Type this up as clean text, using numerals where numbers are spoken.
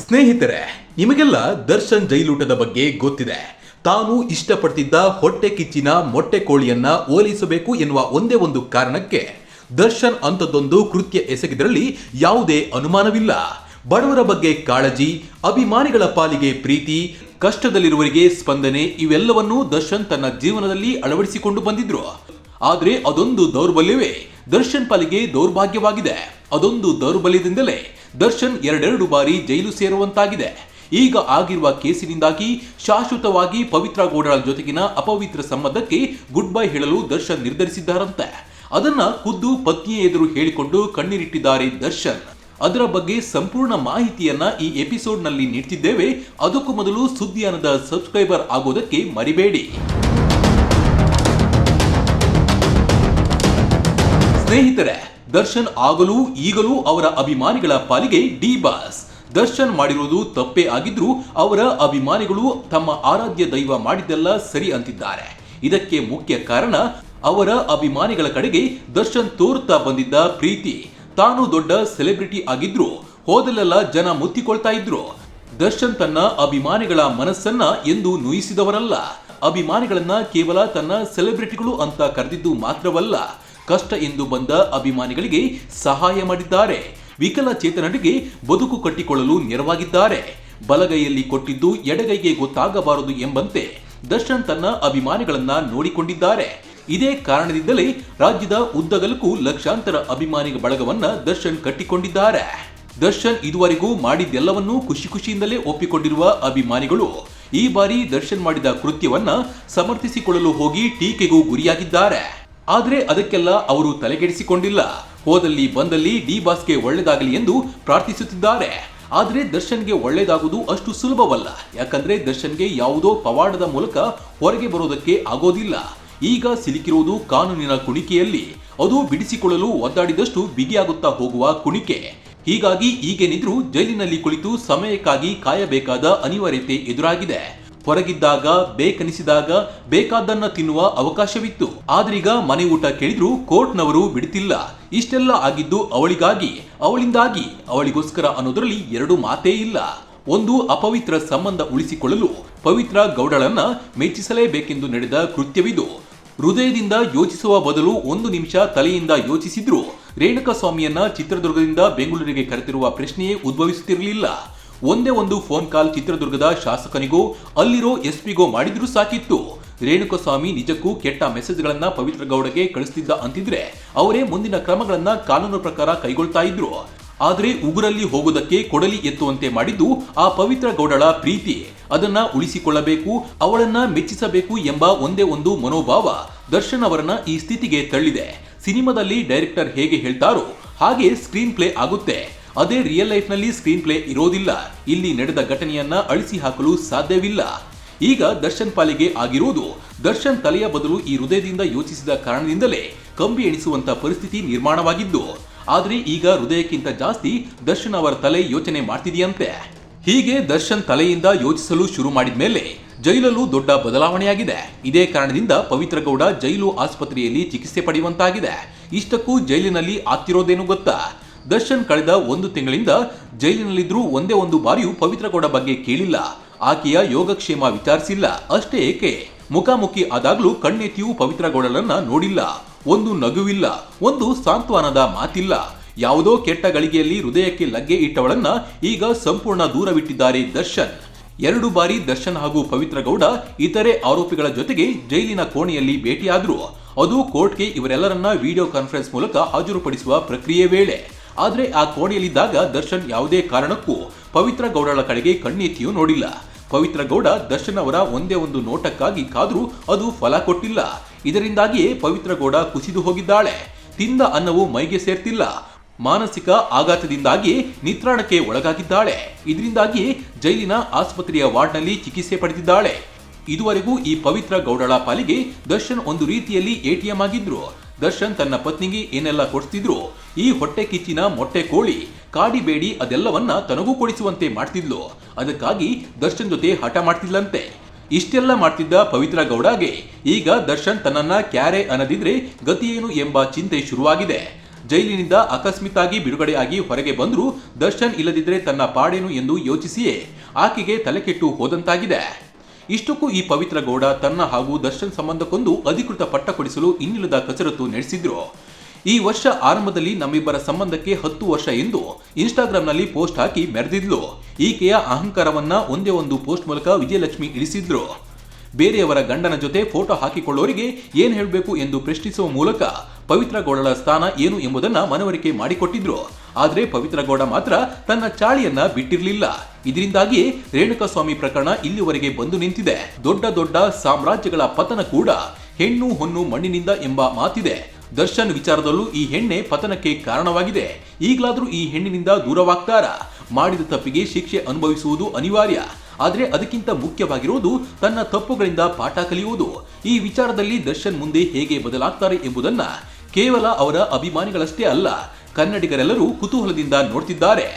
ಸ್ನೇಹಿತರೆ, ನಿಮಗೆಲ್ಲ ದರ್ಶನ್ ಜೈಲೂಟದ ಬಗ್ಗೆ ಗೊತ್ತಿದೆ. ತಾನು ಇಷ್ಟಪಡ್ತಿದ್ದ ಹೊಟ್ಟೆ ಕಿಚ್ಚಿನ ಮೊಟ್ಟೆ ಕೋಳಿಯನ್ನ ಓಲೈಸಬೇಕು ಎನ್ನುವ ಒಂದೇ ಒಂದು ಕಾರಣಕ್ಕೆ ದರ್ಶನ್ ಅಂತದೊಂದು ಕೃತ್ಯ ಎಸಗಿದ್ರಲ್ಲಿ ಯಾವುದೇ ಅನುಮಾನವಿಲ್ಲ. ಬಡವರ ಬಗ್ಗೆ ಕಾಳಜಿ, ಅಭಿಮಾನಿಗಳ ಪಾಲಿಗೆ ಪ್ರೀತಿ, ಕಷ್ಟದಲ್ಲಿರುವವರಿಗೆ ಸ್ಪಂದನೆ ಇವೆಲ್ಲವನ್ನೂ ದರ್ಶನ್ ತನ್ನ ಜೀವನದಲ್ಲಿ ಅಳವಡಿಸಿಕೊಂಡು ಬಂದಿದ್ರು. ಆದ್ರೆ ಅದೊಂದು ದೌರ್ಬಲ್ಯವೇ ದರ್ಶನ್ ಪಾಲಿಗೆ ದೌರ್ಭಾಗ್ಯವಾಗಿದೆ. ಅದೊಂದು ದೌರ್ಬಲ್ಯದಿಂದಲೇ ದರ್ಶನ್ ಎರಡೆರಡು ಬಾರಿ ಜೈಲು ಸೇರುವಂತಾಗಿದೆ. ಈಗ ಆಗಿರುವ ಕೇಸಿನಿಂದಾಗಿ ಶಾಶ್ವತವಾಗಿ ಪವಿತ್ರ ಗೌಡರ ಜೊತೆಗಿನ ಅಪವಿತ್ರ ಸಂಬಂಧಕ್ಕೆ ಗುಡ್ ಬೈ ಹೇಳಲು ದರ್ಶನ್ ನಿರ್ಧರಿಸಿದ್ದಾರಂತೆ. ಅದನ್ನ ಖುದ್ದು ಪತ್ನಿಯ ಎದುರು ಹೇಳಿಕೊಂಡು ಕಣ್ಣೀರಿಟ್ಟಿದ್ದಾರೆ ದರ್ಶನ್. ಅದರ ಬಗ್ಗೆ ಸಂಪೂರ್ಣ ಮಾಹಿತಿಯನ್ನ ಈ ಎಪಿಸೋಡ್ ನಲ್ಲಿ ನೀಡ್ತಿದ್ದೇವೆ. ಅದಕ್ಕೂ ಮೊದಲು ಸುದ್ದಿಯಾನದ ಸಬ್ಸ್ಕ್ರೈಬರ್ ಆಗೋದಕ್ಕೆ ಮರಿಬೇಡಿ. ಸ್ನೇಹಿತರೆ, ದರ್ಶನ್ ಆಗಲೂ ಈಗಲೂ ಅವರ ಅಭಿಮಾನಿಗಳ ಪಾಲಿಗೆ ಡಿ ಬಾಸ್. ದರ್ಶನ್ ಮಾಡಿರುವುದು ತಪ್ಪೇ ಆಗಿದ್ರೂ ಅವರ ಅಭಿಮಾನಿಗಳು ತಮ್ಮ ಆರಾಧ್ಯ ದೈವ ಮಾಡಿದ್ದೆಲ್ಲ ಸರಿ ಅಂತಿದ್ದಾರೆ. ಇದಕ್ಕೆ ಮುಖ್ಯ ಕಾರಣ ಅವರ ಅಭಿಮಾನಿಗಳ ಕಡೆಗೆ ದರ್ಶನ್ ತೋರುತ್ತಾ ಬಂದಿದ್ದ ಪ್ರೀತಿ. ತಾನು ದೊಡ್ಡ ಸೆಲೆಬ್ರಿಟಿ ಆಗಿದ್ರು ಹೋದಲ್ಲೆಲ್ಲ ಜನ ಮುತ್ತಿಕೊಳ್ತಾ ಇದ್ರು. ದರ್ಶನ್ ತನ್ನ ಅಭಿಮಾನಿಗಳ ಮನಸ್ಸನ್ನ ಎಂದು ನೋಯಿಸಿದವರಲ್ಲ. ಅಭಿಮಾನಿಗಳನ್ನ ಕೇವಲ ತನ್ನ ಸೆಲೆಬ್ರಿಟಿಗಳು ಅಂತ ಕರೆದಿದ್ದು ಮಾತ್ರವಲ್ಲ, ಕಷ್ಟ ಎಂದು ಬಂದ ಅಭಿಮಾನಿಗಳಿಗೆ ಸಹಾಯ ಮಾಡಿದ್ದಾರೆ. ವಿಕಲಚೇತನರಿಗೆ ಬದುಕು ಕಟ್ಟಿಕೊಳ್ಳಲು ನೆರವಾಗಿದ್ದಾರೆ. ಬಲಗೈಯಲ್ಲಿ ಕೊಟ್ಟಿದ್ದು ಎಡಗೈಗೆ ಗೊತ್ತಾಗಬಾರದು ಎಂಬಂತೆ ದರ್ಶನ್ ತನ್ನ ಅಭಿಮಾನಿಗಳನ್ನ ನೋಡಿಕೊಂಡಿದ್ದಾರೆ. ಇದೇ ಕಾರಣದಿಂದಲೇ ರಾಜ್ಯದ ಉದ್ದಗಲಕ್ಕೂ ಲಕ್ಷಾಂತರ ಅಭಿಮಾನಿ ಬಳಗವನ್ನ ದರ್ಶನ್ ಕಟ್ಟಿಕೊಂಡಿದ್ದಾರೆ. ದರ್ಶನ್ ಇದುವರೆಗೂ ಮಾಡಿದ್ದೆಲ್ಲವನ್ನೂ ಖುಷಿಯಿಂದಲೇ ಒಪ್ಪಿಕೊಂಡಿರುವ ಅಭಿಮಾನಿಗಳು ಈ ಬಾರಿ ದರ್ಶನ್ ಮಾಡಿದ ಕೃತ್ಯವನ್ನ ಸಮರ್ಥಿಸಿಕೊಳ್ಳಲು ಹೋಗಿ ಟೀಕೆಗೂ ಗುರಿಯಾಗಿದ್ದಾರೆ. ಆದ್ರೆ ಅದಕ್ಕೆಲ್ಲ ಅವರು ತಲೆಗೆಡಿಸಿಕೊಂಡಿಲ್ಲ. ಹೋದಲ್ಲಿ ಬಂದಲ್ಲಿ ಡಿ ಬಾಸ್ಗೆ ಒಳ್ಳೆದಾಗಲಿ ಎಂದು ಪ್ರಾರ್ಥಿಸುತ್ತಿದ್ದಾರೆ. ಆದ್ರೆ ದರ್ಶನ್ಗೆ ಒಳ್ಳೆದಾಗುವುದು ಅಷ್ಟು ಸುಲಭವಲ್ಲ. ಯಾಕಂದ್ರೆ ದರ್ಶನ್ಗೆ ಯಾವುದೋ ಪವಾಡದ ಮೂಲಕ ಹೊರಗೆ ಬರೋದಕ್ಕೆ ಆಗೋದಿಲ್ಲ. ಈಗ ಸಿಲುಕಿರುವುದು ಕಾನೂನಿನ ಕುಣಿಕೆಯಲ್ಲಿ. ಅದು ಬಿಡಿಸಿಕೊಳ್ಳಲು ಒದ್ದಾಡಿದಷ್ಟು ಬಿಗಿಯಾಗುತ್ತಾ ಹೋಗುವ ಕುಣಿಕೆ. ಹೀಗಾಗಿ ಈಗೇನಿದ್ರೂ ಜೈಲಿನಲ್ಲಿ ಕುಳಿತು ಸಮಯಕ್ಕಾಗಿ ಕಾಯಬೇಕಾದ ಅನಿವಾರ್ಯತೆ ಎದುರಾಗಿದೆ. ಹೊರಗಿದ್ದಾಗ ಬೇಕನಿಸಿದಾಗ ಬೇಕಾದನ್ನ ತಿನ್ನುವ ಅವಕಾಶವಿತ್ತು. ಆದ್ರೀಗ ಮನೆ ಊಟ ಕೇಳಿದ್ರು ಕೋರ್ಟ್ನವರು ಬಿಡ್ತಿಲ್ಲ. ಇಷ್ಟೆಲ್ಲ ಆಗಿದ್ದು ಅವಳಿಗಾಗಿ, ಅವಳಿಂದಾಗಿ, ಅವಳಿಗೋಸ್ಕರ ಅನ್ನೋದರಲ್ಲಿ ಎರಡು ಮಾತೇ ಇಲ್ಲ. ಒಂದು ಅಪವಿತ್ರ ಸಂಬಂಧ ಉಳಿಸಿಕೊಳ್ಳಲು ಪವಿತ್ರ ಗೌಡಳನ್ನ ಮೆಚ್ಚಿಸಲೇಬೇಕೆಂದು ನಡೆದ ಕೃತ್ಯವಿದು. ಹೃದಯದಿಂದ ಯೋಚಿಸುವ ಬದಲು ಒಂದು ನಿಮಿಷ ತಲೆಯಿಂದ ಯೋಚಿಸಿದ್ರು ರೇಣುಕಾಸ್ವಾಮಿಯನ್ನ ಚಿತ್ರದುರ್ಗದಿಂದ ಬೆಂಗಳೂರಿಗೆ ಕರೆತಿರುವ ಪ್ರಶ್ನೆಯೇ ಉದ್ಭವಿಸುತ್ತಿರಲಿಲ್ಲ. ಒಂದೇ ಒಂದು ಫೋನ್ ಕಾಲ್ ಚಿತ್ರದುರ್ಗದ ಶಾಸಕನಿಗೋ ಅಲ್ಲಿರೋ ಎಸ್ಪಿಗೋ ಮಾಡಿದ್ರೂ ಸಾಕಿತ್ತು. ರೇಣುಕಾಸ್ವಾಮಿ ನಿಜಕ್ಕೂ ಕೆಟ್ಟ ಮೆಸೇಜ್ಗಳನ್ನ ಪವಿತ್ರ ಗೌಡಗೆ ಕಳಿಸ್ತಿದ್ದ ಅಂತಿದ್ರೆ ಅವರೇ ಮುಂದಿನ ಕ್ರಮಗಳನ್ನ ಕಾನೂನು ಪ್ರಕಾರ ಕೈಗೊಳ್ತಾ ಇದ್ರು. ಆದ್ರೆ ಉಗುರಲ್ಲಿ ಹೋಗೋದಕ್ಕೆ ಕೊಡಲಿ ಎತ್ತುವಂತೆ ಮಾಡಿದ್ದು ಆ ಪವಿತ್ರ ಗೌಡಳ ಪ್ರೀತಿ. ಅದನ್ನ ಉಳಿಸಿಕೊಳ್ಳಬೇಕು, ಅವಳನ್ನ ಮೆಚ್ಚಿಸಬೇಕು ಎಂಬ ಒಂದೇ ಒಂದು ಮನೋಭಾವ ದರ್ಶನ್ ಅವರನ್ನ ಈ ಸ್ಥಿತಿಗೆ ತಳ್ಳಿದೆ. ಸಿನಿಮಾದಲ್ಲಿ ಡೈರೆಕ್ಟರ್ ಹೇಗೆ ಹೇಳ್ತಾರೋ ಹಾಗೆ ಸ್ಕ್ರೀನ್ ಪ್ಲೇ ಆಗುತ್ತೆ. ಅದೇ ರಿಯಲ್ ಲೈಫ್ ನಲ್ಲಿ ಸ್ಕ್ರೀನ್ ಪ್ಲೇ ಇರೋದಿಲ್ಲ. ಇಲ್ಲಿ ನಡೆದ ಘಟನೆಯನ್ನ ಅಳಿಸಿ ಹಾಕಲು ಸಾಧ್ಯವಿಲ್ಲ. ಈಗ ದರ್ಶನ್ ಪಾಲಿಗೆ ಆಗಿರುವುದು ದರ್ಶನ್ ತಲೆಯ ಬದಲು ಈ ಹೃದಯದಿಂದ ಯೋಚಿಸಿದ ಕಾರಣದಿಂದಲೇ ಕಂಬಿ ಎಣಿಸುವಂತ ಪರಿಸ್ಥಿತಿ ನಿರ್ಮಾಣವಾಗಿದ್ದು. ಆದ್ರೆ ಈಗ ಹೃದಯಕ್ಕಿಂತ ಜಾಸ್ತಿ ದರ್ಶನ್ ಅವರ ತಲೆ ಯೋಚನೆ ಮಾಡ್ತಿದೆಯಂತೆ. ಹೀಗೆ ದರ್ಶನ್ ತಲೆಯಿಂದ ಯೋಚಿಸಲು ಶುರು ಮಾಡಿದ ಮೇಲೆ ಜೈಲಲ್ಲೂ ದೊಡ್ಡ ಬದಲಾವಣೆಯಾಗಿದೆ. ಇದೇ ಕಾರಣದಿಂದ ಪವಿತ್ರ ಗೌಡ ಜೈಲು ಆಸ್ಪತ್ರೆಯಲ್ಲಿ ಚಿಕಿತ್ಸೆ ಪಡೆಯುವಂತಾಗಿದೆ. ಇಷ್ಟಕ್ಕೂ ಜೈಲಿನಲ್ಲಿ ಆಗ್ತಿರೋದೇನು ಗೊತ್ತಾ? ದರ್ಶನ್ ಕಳೆದ ಒಂದು ತಿಂಗಳಿಂದ ಜೈಲಿನಲ್ಲಿದ್ರೂ ಒಂದೇ ಒಂದು ಬಾರಿಯೂ ಪವಿತ್ರ ಗೌಡ ಬಗ್ಗೆ ಕೇಳಿಲ್ಲ. ಆಕೆಯ ಯೋಗಕ್ಷೇಮ ವಿಚಾರಿಸಿಲ್ಲ. ಅಷ್ಟೇ ಏಕೆ, ಮುಖಾಮುಖಿ ಆದಾಗ್ಲೂ ಕಣ್ಣೆತ್ತಿಯೂ ಪವಿತ್ರ ಗೌಡಳನ್ನ ನೋಡಿಲ್ಲ. ಒಂದು ನಗುವಿಲ್ಲ, ಒಂದು ಸಾಂತ್ವನದ ಮಾತಿಲ್ಲ. ಯಾವುದೋ ಕೆಟ್ಟ ಗಳಿಗೆಯಲ್ಲಿ ಹೃದಯಕ್ಕೆ ಲಗ್ಗೆ ಇಟ್ಟವಳನ್ನ ಈಗ ಸಂಪೂರ್ಣ ದೂರವಿಟ್ಟಿದ್ದಾರೆ ದರ್ಶನ್. 2 ಬಾರಿ ದರ್ಶನ್ ಹಾಗೂ ಪವಿತ್ರ ಗೌಡ ಇತರೆ ಆರೋಪಿಗಳ ಜೊತೆಗೆ ಜೈಲಿನ ಕೋಣೆಯಲ್ಲಿ ಭೇಟಿಯಾದ್ರು. ಅದು ಕೋರ್ಟ್ಗೆ ಇವರೆಲ್ಲರನ್ನ ವಿಡಿಯೋ ಕಾನ್ಫರೆನ್ಸ್ ಮೂಲಕ ಹಾಜರುಪಡಿಸುವ ಪ್ರಕ್ರಿಯೆ ವೇಳೆ. ಆದ್ರೆ ಆ ಕೋಣೆಯಲ್ಲಿದ್ದಾಗ ದರ್ಶನ್ ಯಾವುದೇ ಕಾರಣಕ್ಕೂ ಪವಿತ್ರ ಗೌಡಳ ಕಡೆಗೆ ಕಣ್ಣೆತ್ತಿಯೂ ನೋಡಿಲ್ಲ. ಪವಿತ್ರ ಗೌಡ ದರ್ಶನ್ ಅವರ ಒಂದೇ ಒಂದು ನೋಟಕ್ಕಾಗಿ ಕಾದ್ರೂ ಅದು ಫಲ ಕೊಟ್ಟಿಲ್ಲ. ಇದರಿಂದಾಗಿಯೇ ಪವಿತ್ರ ಗೌಡ ಕುಸಿದು ಹೋಗಿದ್ದಾಳೆ. ತಿಂದ ಅನ್ನವು ಮೈಗೆ ಸೇರ್ತಿಲ್ಲ. ಮಾನಸಿಕ ಆಘಾತದಿಂದಾಗಿಯೇ ನಿತ್ರಾಣಕ್ಕೆ ಒಳಗಾಗಿದ್ದಾಳೆ. ಇದರಿಂದಾಗಿಯೇ ಜೈಲಿನ ಆಸ್ಪತ್ರೆಯ ವಾರ್ಡ್ನಲ್ಲಿ ಚಿಕಿತ್ಸೆ ಪಡೆದಿದ್ದಾಳೆ. ಇದುವರೆಗೂ ಈ ಪವಿತ್ರ ಗೌಡಳ ಪಾಲಿಗೆ ದರ್ಶನ್ ಒಂದು ರೀತಿಯಲ್ಲಿ ಎಟಿಎಂ ಆಗಿದ್ರು. ದರ್ಶನ್ ತನ್ನ ಪತ್ನಿಗೆ ಏನೆಲ್ಲ ಕೊಡಿಸ್ತಿದ್ರು, ಈ ಹೊಟ್ಟೆ ಕಿಚ್ಚಿನ ಮೊಟ್ಟೆ ಕೋಳಿ ಕಾಡಿಬೇಡಿ ಅದೆಲ್ಲವನ್ನ ತನಗೂ ಕೊಡಿಸುವಂತೆ ಮಾಡ್ತಿದ್ಲು. ಅದಕ್ಕಾಗಿ ದರ್ಶನ್ ಜೊತೆ ಹಠ ಮಾಡ್ತಿದ್ಲಂತೆ. ಇಷ್ಟೆಲ್ಲ ಮಾಡ್ತಿದ್ದ ಪವಿತ್ರ ಗೌಡಗೆ ಈಗ ದರ್ಶನ್ ತನ್ನನ್ನ ಕ್ಯಾರೆ ಅನ್ನದಿದ್ರೆ ಗತಿಯೇನು ಎಂಬ ಚಿಂತೆ ಶುರುವಾಗಿದೆ. ಜೈಲಿನಿಂದ ಅಕಸ್ಮಾತ್ತಾಗಿ ಬಿಡುಗಡೆಯಾಗಿ ಹೊರಗೆ ಬಂದರೂ ದರ್ಶನ್ ಇಲ್ಲದಿದ್ರೆ ತನ್ನ ಪಾಡೇನು ಎಂದು ಯೋಚಿಸಿಯೇ ಆಕೆಗೆ ತಲೆಕೆಟ್ಟು ಹೋದಂತಾಗಿದೆ. ಇಷ್ಟಕ್ಕೂ ಈ ಪವಿತ್ರ ಗೌಡ ತನ್ನ ಹಾಗೂ ದರ್ಶನ್ ಸಂಬಂಧಕ್ಕೊಂದು ಅಧಿಕೃತ ಪಟ್ಟ ಕೊಡಿಸಲು ಇನ್ನಿಲ್ಲದ ಕಸರತ್ತು ನಡೆಸಿದ್ರು. ಈ ವರ್ಷ ಆರಂಭದಲ್ಲಿ ನಮ್ಮಿಬ್ಬರ ಸಂಬಂಧಕ್ಕೆ 10 ವರ್ಷ ಎಂದು ಇನ್ಸ್ಟಾಗ್ರಾಂನಲ್ಲಿ ಪೋಸ್ಟ್ ಹಾಕಿ ಮೆರೆದಿದ್ಲು. ಈಕೆಯ ಅಹಂಕಾರವನ್ನ ಒಂದೇ ಒಂದು ಪೋಸ್ಟ್ ಮೂಲಕ ವಿಜಯಲಕ್ಷ್ಮಿ ಇಳಿಸಿದ್ರು. ಬೇರೆಯವರ ಗಂಡನ ಜೊತೆ ಫೋಟೋ ಹಾಕಿಕೊಳ್ಳೋರಿಗೆ ಏನ್ ಹೇಳಬೇಕು ಎಂದು ಪ್ರಶ್ನಿಸುವ ಮೂಲಕ ಪವಿತ್ರ ಗೌಡಳ ಸ್ಥಾನ ಏನು ಎಂಬುದನ್ನ ಮನವರಿಕೆ ಮಾಡಿಕೊಟ್ಟಿದ್ರು. ಆದ್ರೆ ಪವಿತ್ರ ಗೌಡ ಮಾತ್ರ ತನ್ನ ಚಾಳಿಯನ್ನ ಬಿಟ್ಟಿರಲಿಲ್ಲ. ಇದರಿಂದಾಗಿ ರೇಣುಕಾಸ್ವಾಮಿ ಪ್ರಕರಣ ಇಲ್ಲಿವರೆಗೆ ಬಂದು ನಿಂತಿದೆ. ದೊಡ್ಡ ದೊಡ್ಡ ಸಾಮ್ರಾಜ್ಯಗಳ ಪತನ ಕೂಡ ಹೆಣ್ಣು ಹೊನ್ನು ಮಣ್ಣಿನಿಂದ ಎಂಬ ಮಾತಿದೆ. ದರ್ಶನ್ ವಿಚಾರದಲ್ಲೂ ಈ ಹೆಣ್ಣೆ ಪತನಕ್ಕೆ ಕಾರಣವಾಗಿದೆ. ಈಗಲಾದ್ರೂ ಈ ಹೆಣ್ಣಿನಿಂದ ದೂರವಾಗ್ತಾರಾ? ಮಾಡಿದ ತಪ್ಪಿಗೆ ಶಿಕ್ಷೆ ಅನುಭವಿಸುವುದು ಅನಿವಾರ್ಯ. ಆದ್ರೆ ಅದಕ್ಕಿಂತ ಮುಖ್ಯವಾಗಿರುವುದು ತನ್ನ ತಪ್ಪುಗಳಿಂದ ಪಾಠ ಕಲಿಯುವುದು. ಈ ವಿಚಾರದಲ್ಲಿ ದರ್ಶನ್ ಮುಂದೆ ಹೇಗೆ ಬದಲಾಗ್ತಾರೆ ಎಂಬುದನ್ನ ಕೇವಲ ಅವರ ಅಭಿಮಾನಿಗಳಷ್ಟೇ ಅಲ್ಲ, ಕನ್ನಡಿಗರೆಲ್ಲರೂ ಕುತೂಹಲದಿಂದ ನೋಡ್ತಿದ್ದಾರೆ.